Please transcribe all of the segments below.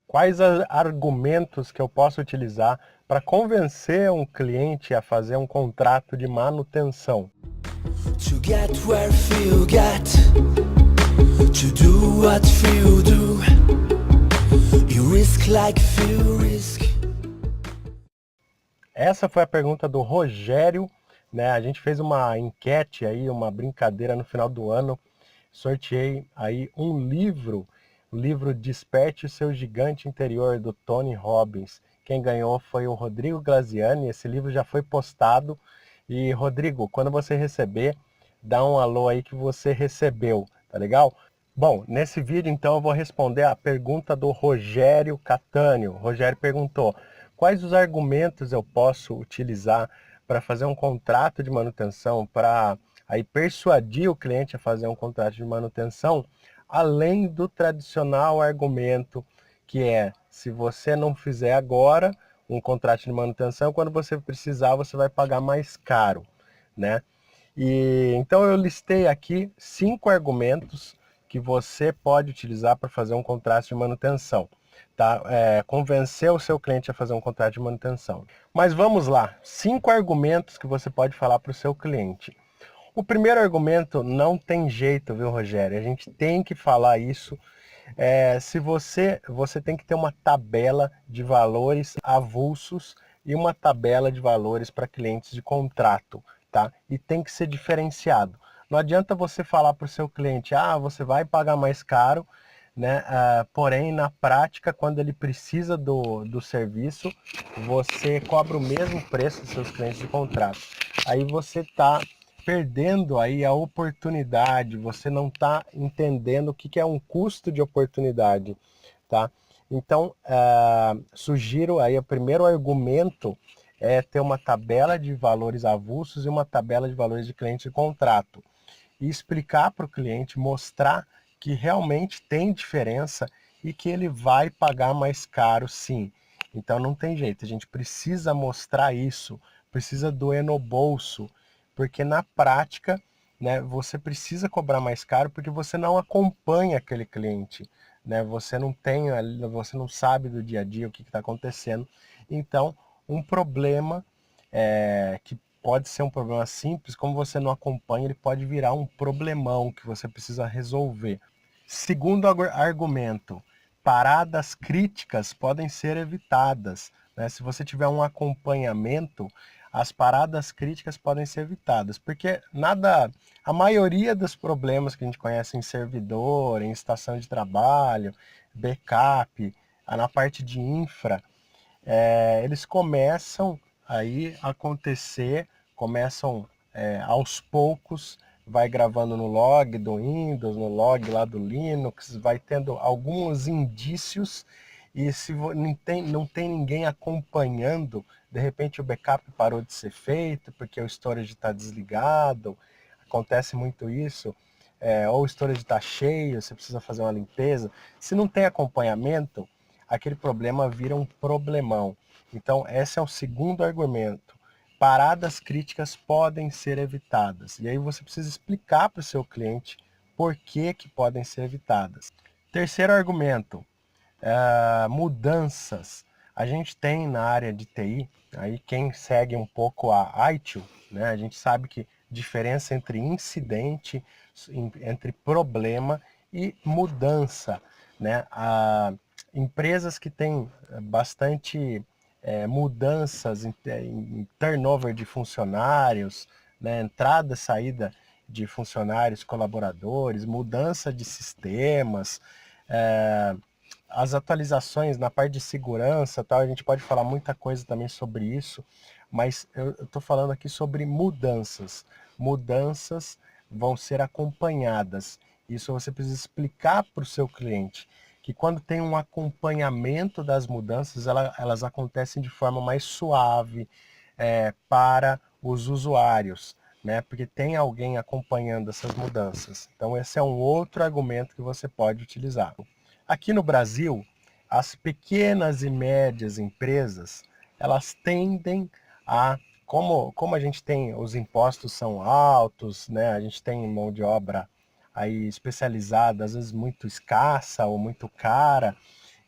Quais argumentos que eu posso utilizar para convencer um cliente a fazer um contrato de manutenção? To get where feel get, to do what feel do, you risk like feel risk. Essa foi a pergunta do Rogério, né? A gente fez uma enquete aí, uma brincadeira no final do ano. Sorteei aí um livro, o livro Desperte o Seu Gigante Interior, do Tony Robbins. Quem ganhou foi o Rodrigo Graziani. Esse livro já foi postado. E, Rodrigo, quando você receber, dá um alô aí que você recebeu, tá legal? Bom, nesse vídeo então eu vou responder a pergunta do Rogério Catânio. O Rogério perguntou: quais os argumentos eu posso utilizar para fazer um contrato de manutenção, para aí persuadir o cliente a fazer um contrato de manutenção, além do tradicional argumento que é: se você não fizer agora um contrato de manutenção, quando você precisar você vai pagar mais caro, né? E então eu listei aqui 5 argumentos que você pode utilizar para fazer um contrato de manutenção, tá? Convencer o seu cliente a fazer um contrato de manutenção. Mas vamos lá, 5 argumentos que você pode falar para o seu cliente. O primeiro argumento não tem jeito, viu, Rogério? A gente tem que falar isso. Se você tem que ter uma tabela de valores avulsos e uma tabela de valores para clientes de contrato, tá? E tem que ser diferenciado. Não adianta você falar para o seu cliente: você vai pagar mais caro, né? Porém, na prática, quando ele precisa do serviço, você cobra o mesmo preço dos seus clientes de contrato. Aí você está perdendo aí a oportunidade, você não está entendendo o que é um custo de oportunidade, tá? Então, sugiro aí, o primeiro argumento é ter uma tabela de valores avulsos e uma tabela de valores de cliente de contrato. E explicar para o cliente, mostrar que realmente tem diferença e que ele vai pagar mais caro, sim. Então não tem jeito, a gente precisa mostrar isso, precisa doer no bolso, porque na prática, né, você precisa cobrar mais caro porque você não acompanha aquele cliente, né? Você não sabe do dia a dia o que está acontecendo. Então, um problema que pode ser um problema simples, como você não acompanha, ele pode virar um problemão que você precisa resolver. Segundo argumento, paradas críticas podem ser evitadas, né? Se você tiver um acompanhamento, as paradas críticas podem ser evitadas, porque a maioria dos problemas que a gente conhece em servidor, em estação de trabalho, backup, na parte de infra, eles começam aí a acontecer, começam aos poucos, vai gravando no log do Windows, no log lá do Linux, vai tendo alguns indícios, e se não tem ninguém acompanhando, de repente o backup parou de ser feito porque o storage está desligado, acontece muito isso, ou o storage está cheio, você precisa fazer uma limpeza. Se não tem acompanhamento, aquele problema vira um problemão. Então, esse é o segundo argumento. Paradas críticas podem ser evitadas. E aí você precisa explicar para o seu cliente por que podem ser evitadas. Terceiro argumento, mudanças. A gente tem na área de TI, aí quem segue um pouco a ITIL, né, a gente sabe que diferença entre incidente, entre problema e mudança, né? Empresas que têm bastante mudanças em turnover de funcionários, né, entrada e saída de funcionários, colaboradores, mudança de sistemas, é, as atualizações na parte de segurança, tal, a gente pode falar muita coisa também sobre isso, mas eu estou falando aqui sobre mudanças. Mudanças vão ser acompanhadas. Isso você precisa explicar para o seu cliente, que quando tem um acompanhamento das mudanças, elas acontecem de forma mais suave para os usuários, né? Porque tem alguém acompanhando essas mudanças. Então esse é um outro argumento que você pode utilizar. Aqui no Brasil, as pequenas e médias empresas, elas tendem como a gente tem, os impostos são altos, né? A gente tem mão de obra aí especializada, às vezes muito escassa ou muito cara,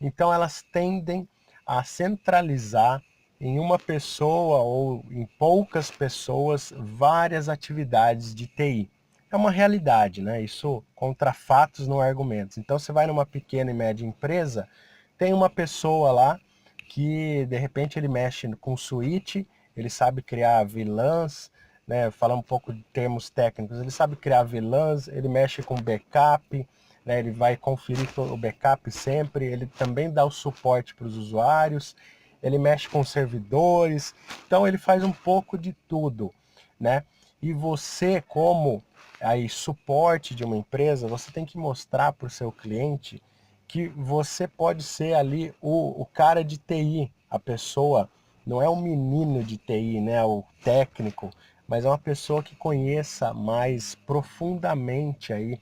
Então elas tendem a centralizar em uma pessoa ou em poucas pessoas várias atividades de TI. É uma realidade, né? Isso contra fatos, não argumentos. Então você vai numa pequena e média empresa, tem uma pessoa lá que de repente ele mexe com switch, ele sabe criar vilãs, né? Falar um pouco de termos técnicos, ele sabe criar vilãs, ele mexe com backup, né? Ele vai conferir o backup sempre, ele também dá o suporte para os usuários, ele mexe com servidores, então ele faz um pouco de tudo, né? E você, como aí suporte de uma empresa, você tem que mostrar para o seu cliente que você pode ser ali o cara de TI, a pessoa, não é um menino de TI, né, o técnico, mas é uma pessoa que conheça mais profundamente aí,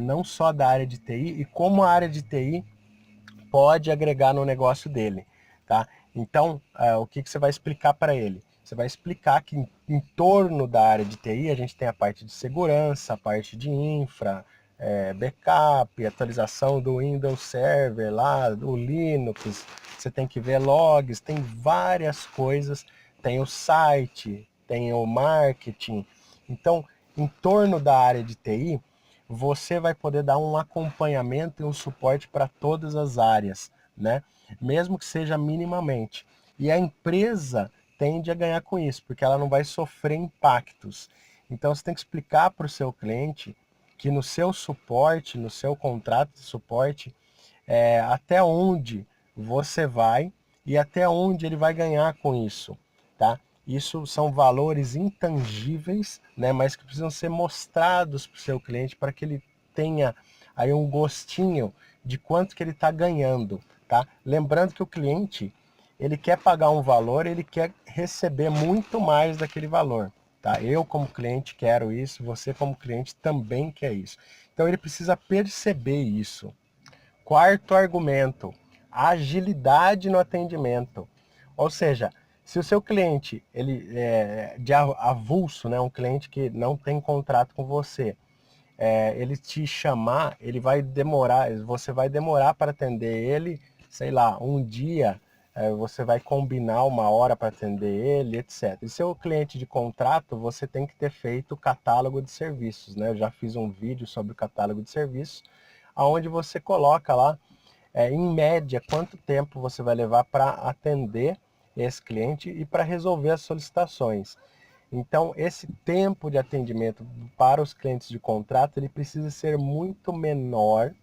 não só da área de TI, e como a área de TI pode agregar no negócio dele, tá? Então, o que você vai explicar para ele? Você vai explicar que em torno da área de TI a gente tem a parte de segurança, a parte de infra, backup, atualização do Windows Server lá, do Linux, você tem que ver logs, tem várias coisas, tem o site, tem o marketing. Então, em torno da área de TI, você vai poder dar um acompanhamento e um suporte para todas as áreas, né? Mesmo que seja minimamente. E a empresa tende a ganhar com isso, porque ela não vai sofrer impactos. Então você tem que explicar para o seu cliente que no seu suporte, no seu contrato de suporte, até onde você vai e até onde ele vai ganhar com isso, tá? Isso são valores intangíveis, né, mas que precisam ser mostrados para o seu cliente para que ele tenha aí um gostinho de quanto que ele está ganhando, tá? Lembrando que o cliente, ele quer pagar um valor, ele quer receber muito mais daquele valor, tá? Eu como cliente quero isso, você como cliente também quer isso. Então ele precisa perceber isso. Quarto argumento, agilidade no atendimento. Ou seja, se o seu cliente ele é de avulso, né, um cliente que não tem contrato com você, ele te chamar, ele vai demorar, você vai demorar para atender ele, sei lá, um dia, você vai combinar uma hora para atender ele, etc. E seu cliente de contrato, você tem que ter feito o catálogo de serviços, né? Eu já fiz um vídeo sobre o catálogo de serviços, onde você coloca lá, em média, quanto tempo você vai levar para atender esse cliente e para resolver as solicitações. Então, esse tempo de atendimento para os clientes de contrato, ele precisa ser muito menor,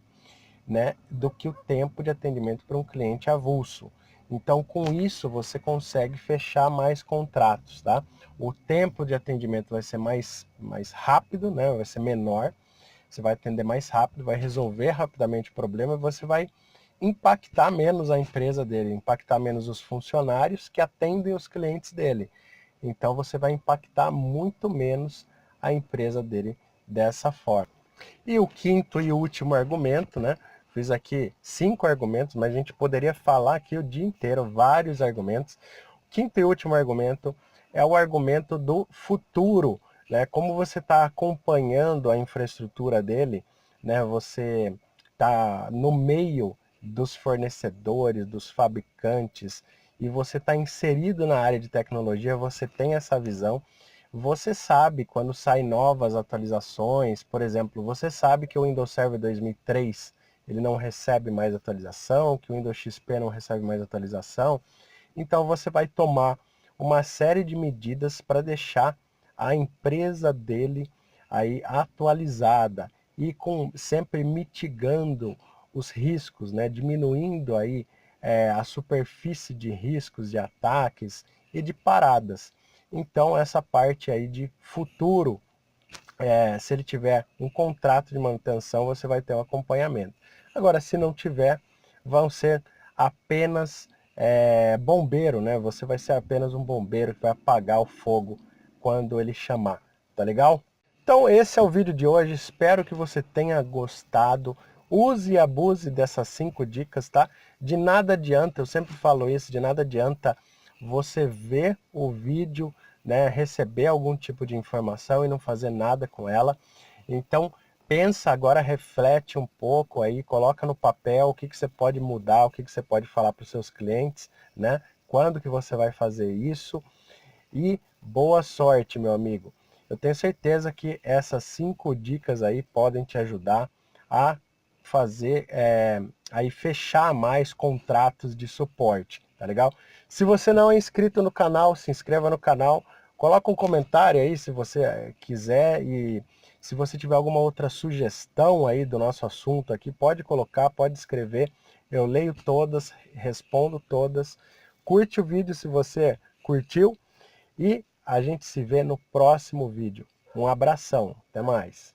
né, do que o tempo de atendimento para um cliente avulso. Então, com isso, você consegue fechar mais contratos, tá? O tempo de atendimento vai ser mais rápido, né, vai ser menor, você vai atender mais rápido, vai resolver rapidamente o problema e você vai impactar menos a empresa dele, impactar menos os funcionários que atendem os clientes dele. Então você vai impactar muito menos a empresa dele dessa forma. E o quinto e último argumento, né? Fiz aqui 5 argumentos, mas a gente poderia falar aqui o dia inteiro, vários argumentos. O quinto e último argumento é o argumento do futuro, né? Como você está acompanhando a infraestrutura dele, né? Você está no meio dos fornecedores, dos fabricantes, e você está inserido na área de tecnologia, você tem essa visão. Você sabe quando saem novas atualizações, por exemplo, você sabe que o Windows Server 2003 ele não recebe mais atualização, que o Windows XP não recebe mais atualização. Então você vai tomar uma série de medidas para deixar a empresa dele aí atualizada e sempre mitigando os riscos, né? Diminuindo aí a superfície de riscos, de ataques e de paradas. Então essa parte aí de futuro, se ele tiver um contrato de manutenção, você vai ter um acompanhamento. Agora, se não tiver, vão ser apenas bombeiro, né? Você vai ser apenas um bombeiro que vai apagar o fogo quando ele chamar, tá legal? Então esse é o vídeo de hoje, espero que você tenha gostado. Use e abuse dessas 5 dicas, tá? De nada adianta, eu sempre falo isso, de nada adianta você ver o vídeo, né, receber algum tipo de informação e não fazer nada com ela. Então, pensa agora, reflete um pouco aí, coloca no papel o que você pode mudar, o que você pode falar para os seus clientes, né? Quando que você vai fazer isso? E boa sorte, meu amigo. Eu tenho certeza que essas 5 dicas aí podem te ajudar a fazer, aí fechar mais contratos de suporte, tá legal? Se você não é inscrito no canal, se inscreva no canal, coloca um comentário aí se você quiser e se você tiver alguma outra sugestão aí do nosso assunto aqui, pode colocar, pode escrever. Eu leio todas, respondo todas. Curte o vídeo se você curtiu e a gente se vê no próximo vídeo. Um abração, até mais.